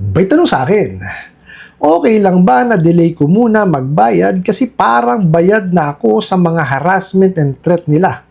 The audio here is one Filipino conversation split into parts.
May tanong sa akin, okay lang ba na delay ko muna magbayad kasi parang bayad na ako sa mga harassment and threat nila.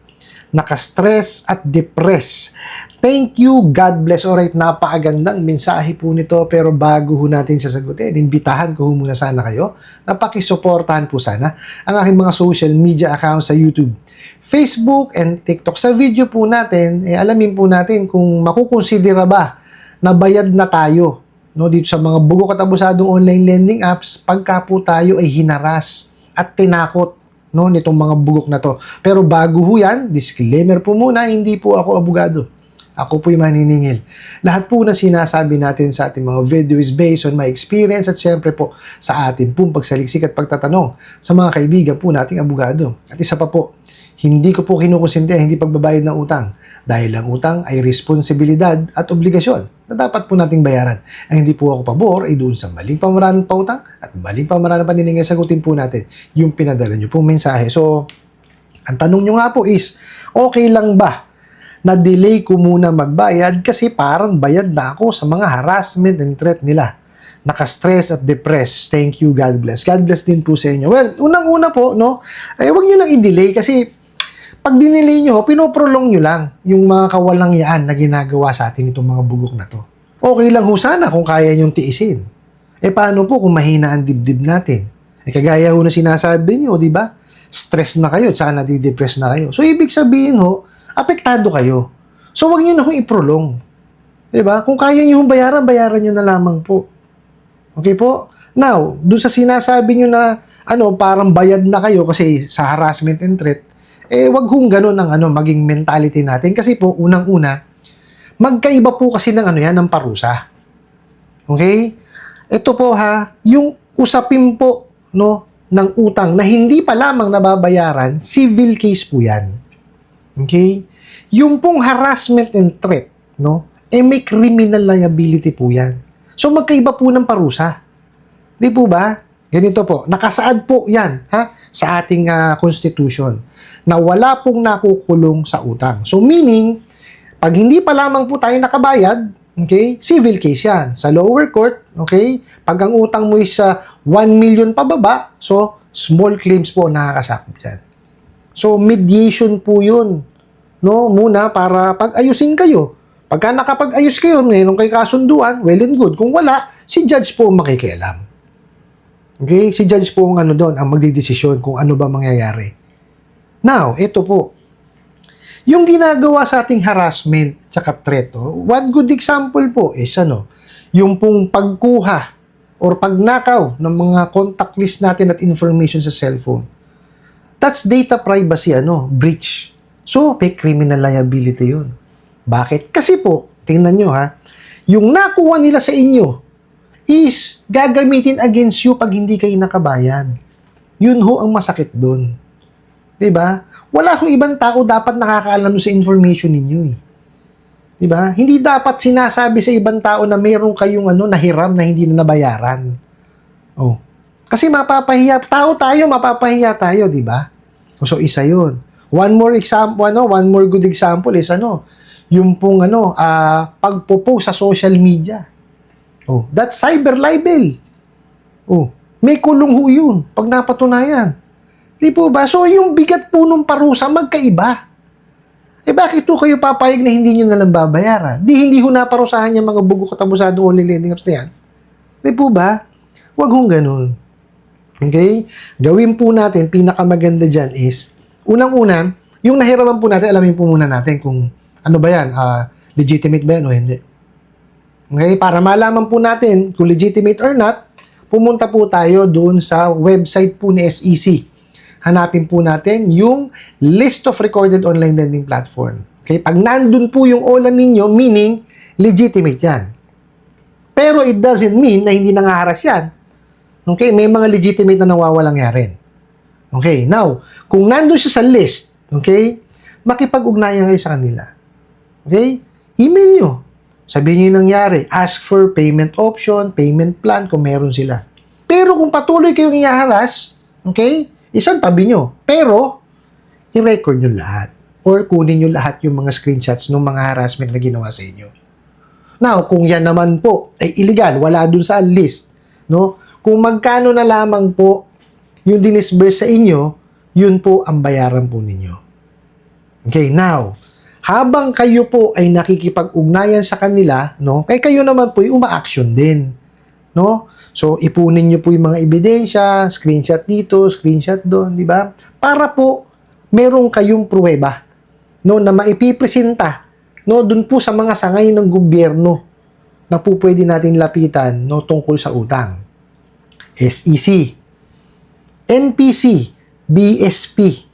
Naka-stress at depress. Thank you, God bless. Alright, napakagandang mensahe po nito, pero bago ho natin sasagutin, imbitahan ko ho muna sana kayo na pakisuportahan po sana ang aking mga social media accounts sa YouTube, Facebook, and TikTok. Sa video po natin, alamin po natin kung makukonsidera ba na bayad na tayo, no, dito sa mga bugok at abusadong online lending apps pagka po tayo ay hinaras at tinakot, no, nitong mga bugok na to. Pero bago ho yan, disclaimer po muna, hindi po ako abogado. Ako po'y maniningil. Lahat po na sinasabi natin sa ating mga video is based on my experience at syempre po sa ating pong pagsaliksik at pagtatanong sa mga kaibigan po nating abogado. At isa pa po, hindi ko po kinukonsinti hindi pagbabayad ng utang dahil ang utang ay responsibilidad at obligasyon na dapat po nating bayaran. Ang hindi po ako pabor ay doon sa maling pamaraan ng pautang at maling pamaraan ng paniningil. Sagutin po natin yung pinadala nyo pong mensahe. So, ang tanong nyo nga po is, okay lang ba na delay ko muna magbayad kasi parang bayad na ako sa mga harassment and threat nila? Naka-stress at depressed. Thank you, God bless. God bless din po sa inyo. Well, unang-una po, no, ay huwag nyo nang i-delay kasi pag dinelay nyo, pinoprolong nyo lang yung mga kawalangyaan na ginagawa sa atin itong mga bugok na to. Okay lang ho sana kung kaya nyong tiisin. Paano po kung mahina ang dibdib natin? Kagaya ho na sinasabi nyo, di ba? Stress na kayo, tsaka nadidepress na kayo. So, ibig sabihin ho, apektado kayo. So, wag nyo na hong iprolong. Diba? Kung kaya nyo hong bayaran, bayaran nyo na lamang po. Okay po? Now, doon sa sinasabi nyo na, parang bayad na kayo kasi sa harassment and threat, wag hong ganun ang maging mentality natin. Kasi po, unang-una, magkaiba po kasi ng ng parusa. Okay? Ito po yung usapin po, no, ng utang na hindi pa lamang nababayaran, civil case po yan. Okay? Yung pong harassment and threat, no, may criminal liability po yan. So, magkaiba po ng parusa. Di po ba? Ganito po, nakasaad po yan sa ating constitution na wala pong nakukulong sa utang. So, meaning, pag hindi pa lamang po tayo nakabayad, okay, civil case yan. Sa lower court, okay, pag ang utang mo is 1 million pababa, so, small claims po nakakasakop dyan. So, mediation po yun. No, muna para pag-ayusin kayo. Pagka nakapag-ayos kayo, ngayon kay kasunduan, well and good. Kung wala, si judge po ang makikialam. Okay? Si judge po ang doon, ang magdidesisyon kung ano ba mangyayari. Now, ito po. Yung ginagawa sa ating harassment tsaka threat, one good example po is yung pong pagkuha or pagnakaw ng mga contact list natin at information sa cellphone. That's data privacy breach. So, may criminal liability yun. Bakit? Kasi po, tingnan nyo yung nakuha nila sa inyo is gagamitin against you pag hindi kayo nakabayan. Yun ho ang masakit dun. Diba? Wala kong ibang tao dapat nakakaalam sa information ninyo Diba? Hindi dapat sinasabi sa ibang tao na meron kayong nahiram na hindi na nabayaran. Oh. Kasi mapapahiya. Tao tayo, mapapahiya tayo, diba? So, isa yun. One more example, one more good example is yung pong pagpo-post sa social media. Oh, that's cyber libel. Oh, may kulong ho yun pag napatunayan. Di po ba? So, yung bigat po ng parusa magkaiba. Bakit po kayo papayag na hindi nyo nalang babayaran? Hindi ho naparusahan yung mga bugok at abusadong online lending apps na yan. Di po ba? Huwag hong ganun. Okay? Gawin po natin, pinakamaganda dyan is, unang-una, yung nahiraman po natin, alamin po muna natin kung ano ba yan, legitimate ba yan o hindi. Okay? Para malaman po natin kung legitimate or not, pumunta po tayo doon sa website po ni SEC. Hanapin po natin yung list of recorded online lending platform. Okay? Pag nandun po yung OLA ninyo, meaning legitimate yan. Pero it doesn't mean na hindi nangaharas yan. Okay? May mga legitimate na nawawalang rin. Okay? Now, kung nandun siya sa list, okay, makipag-ugnayan kayo sa kanila. Okay? Email nyo. Sabihin nyo yung nangyari. Ask for payment option, payment plan, kung meron sila. Pero kung patuloy kayong ihaharas, okay, isang tabi nyo. Pero, i-record nyo lahat. Or kunin nyo lahat yung mga screenshots ng mga harassment na ginawa sa inyo. Now, kung yan naman po ay illegal, wala dun sa list, no? Kung magkano na lamang po yung dinisburse sa inyo, yun po ang bayaran po ninyo. Okay, now, habang kayo po ay nakikipag-ugnayan sa kanila, no? Kaya kayo naman po ay uma-action din, no? So, ipunin nyo po yung mga ebidensya, screenshot dito, screenshot doon, di ba? Para po meron kayong pruweba, no, na maipipresenta, no, dun po sa mga sangay ng gobyerno na po pwede natin lapitan, no, tungkol sa utang. SEC, NPC, BSP,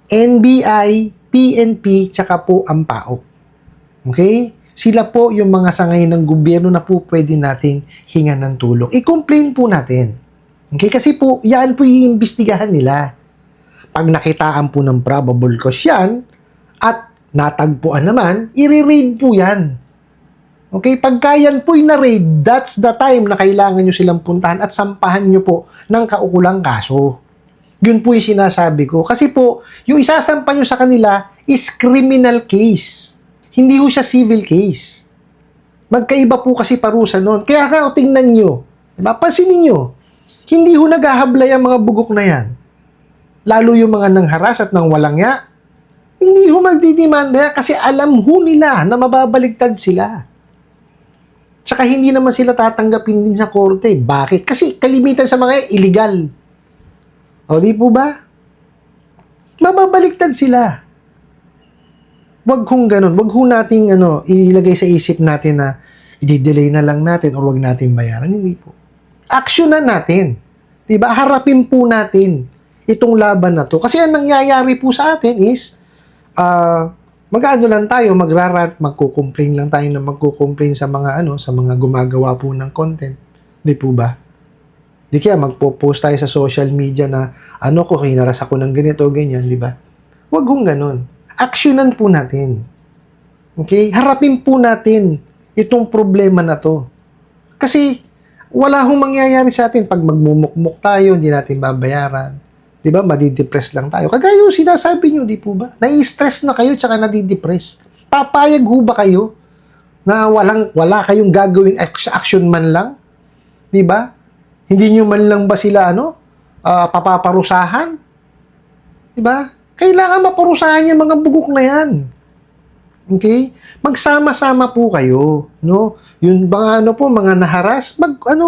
NBI, PNP, tsaka po ang PAOK. Okay? Sila po yung mga sangay ng gobyerno na po pwede nating hingan ng tulong. I-complain po natin. Okay? Kasi po, yan po iimbestigahan nila. Pag nakitaan po ng probable cause yan, at natagpuan naman, i-raid po yan. Okay? Pagka yan po na-raid, that's the time na kailangan nyo silang puntahan at sampahan nyo po ng kaukulang kaso. Yun po yung sinasabi ko. Kasi po, yung isasampa nyo sa kanila is criminal case. Hindi ho siya civil case. Magkaiba po kasi parusa nun. Kaya nga, tingnan nyo. Diba? Pansinin nyo. Hindi ho naghahablay ang mga bugok na yan. Lalo yung mga nangharas at nang walang ya. Hindi ho magdidemanda kasi alam ho nila na mababaligtad sila. Tsaka hindi naman sila tatanggapin din sa korte. Bakit? Kasi kalimitan sa mga illegal. O, di po ba? Mababaligtad sila. Wag hong ganun. Wag ho nating ilagay sa isip natin na i-delay na lang natin o wag natin bayaran. Hindi po. Aksyonan natin. Diba? Harapin po natin itong laban na to. Kasi ang nangyayari po sa atin is mag-ano lang tayo, magrarant, magko-complain lang tayo na magko-complain sa mga sa mga gumagawa po ng content. Di po ba? Di kaya magpo-post tayo sa social media na ko, hinaras ako ng ganito, ganyan, di ba? Huwag hong ganun. Aksyonan po natin. Okay? Harapin po natin itong problema na to. Kasi wala hong mangyayari sa atin pag magmumukmuk tayo, hindi natin babayaran. Di ba? Madidepress lang tayo. Kagaya yung sinasabi nyo, di po ba? Nai-stress na kayo tsaka nadidepress. Papayag ho ba kayo na wala kayong gagawing action man lang? Di ba? Hindi nyo man lang ba sila papaparusahan? Diba? Kailangan maparusahan yung mga bugok na yan. Okay? Magsama-sama po kayo, no? Yung mga mga naharas,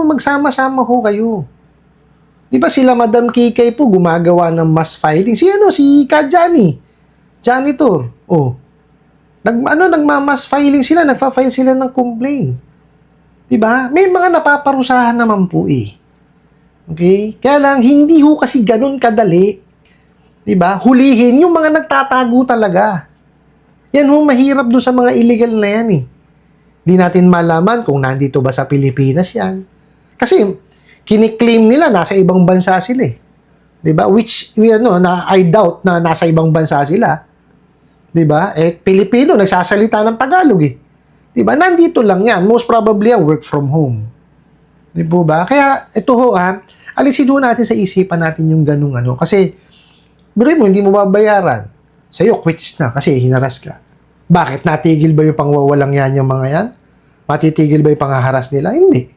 magsama-sama ho kayo. 'Di ba sila Madam Kikay po gumagawa ng mass filing? Si Kajani, janitor. Oh. Nagma-mass filing sila, nagfa-file sila ng complaint. 'Di ba? May mga napaparusahan naman po eh. Okay? Kaya lang, hindi ho kasi ganun kadali. Diba? Hulihin yung mga nagtatago talaga. Yan ho, mahirap doon sa mga illegal na yan eh. Hindi natin malaman kung nandito ba sa Pilipinas yan. Kasi, kiniklaim nila nasa ibang bansa sila eh. Diba? Which, I doubt na nasa ibang bansa sila. Diba? Pilipino, nagsasalita ng Tagalog eh. Diba? Nandito lang yan. Most probably, work from home. Di po ba? Kaya, ito ho alisin ho natin sa isipan natin yung ganung Kasi, biro mo, hindi mo babayaran. Sa'yo, quits na kasi hinaras ka. Bakit? Natigil ba yung pangwawalang yan yung mga yan? Matitigil ba yung panghaharas nila? Hindi.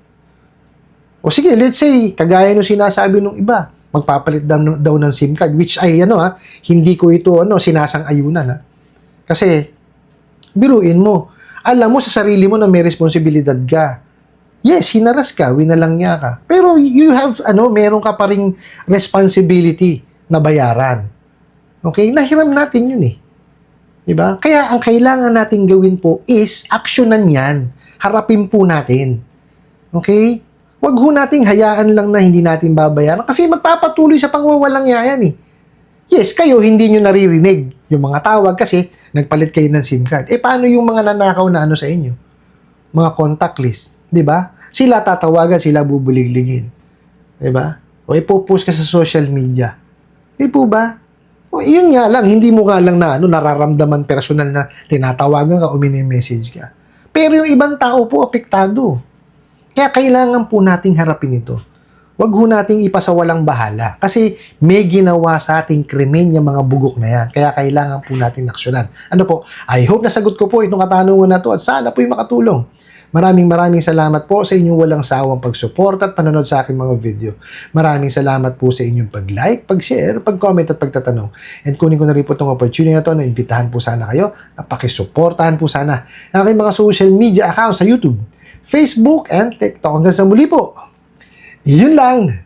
O sige, let's say, kagaya nung sinasabi nung iba, magpapalit daw ng SIM card, which ay, hindi ko ito, sinasang-ayunan, Kasi, biruin mo. Alam mo sa sarili mo na may responsibilidad ka. Yes, hinaras ka, winalangya ka. Pero you have, meron ka pa ring responsibility na bayaran. Okay? Nahiram natin yun eh. Diba? Kaya ang kailangan natin gawin po is aksyonan yan. Harapin po natin. Okay? Huwag ho nating hayaan lang na hindi natin babayaran kasi magpapatuloy sa pangwawalangya yan eh. Yes, kayo hindi nyo naririnig yung mga tawag kasi nagpalit kayo ng SIM card. Paano yung mga nanakaw na sa inyo? Mga contact list. 'Di ba? Sila tatawagan, sila bubuligligin. 'Di ba? O ipo-post ka sa social media. 'Di po ba? O yun nga lang, hindi mo nga lang na nararamdaman personal na tinatawagan ka o mini-message ka. Pero yung ibang tao po apektado. Kaya kailangan po nating harapin ito. Huwag ho nating ipasawalang bahala kasi may ginawa sa ating krimen yung mga bugok na yan. Kaya kailangan po natin aksyonan. I hope nasagot ko po itong katanungan na to at sana po'y makatulong. Maraming salamat po sa inyong walang sawang pagsuporta at panonood sa aking mga video. Maraming salamat po sa inyong pag-like, pag-share, pag-comment at pagtatanong. And kunin ko na rin po itong opportunity na ito na imbitahan po sana kayo na pakisuportahan po sana ang aking mga social media accounts sa YouTube, Facebook, and TikTok. Hanggang sa muli po. Yun lang!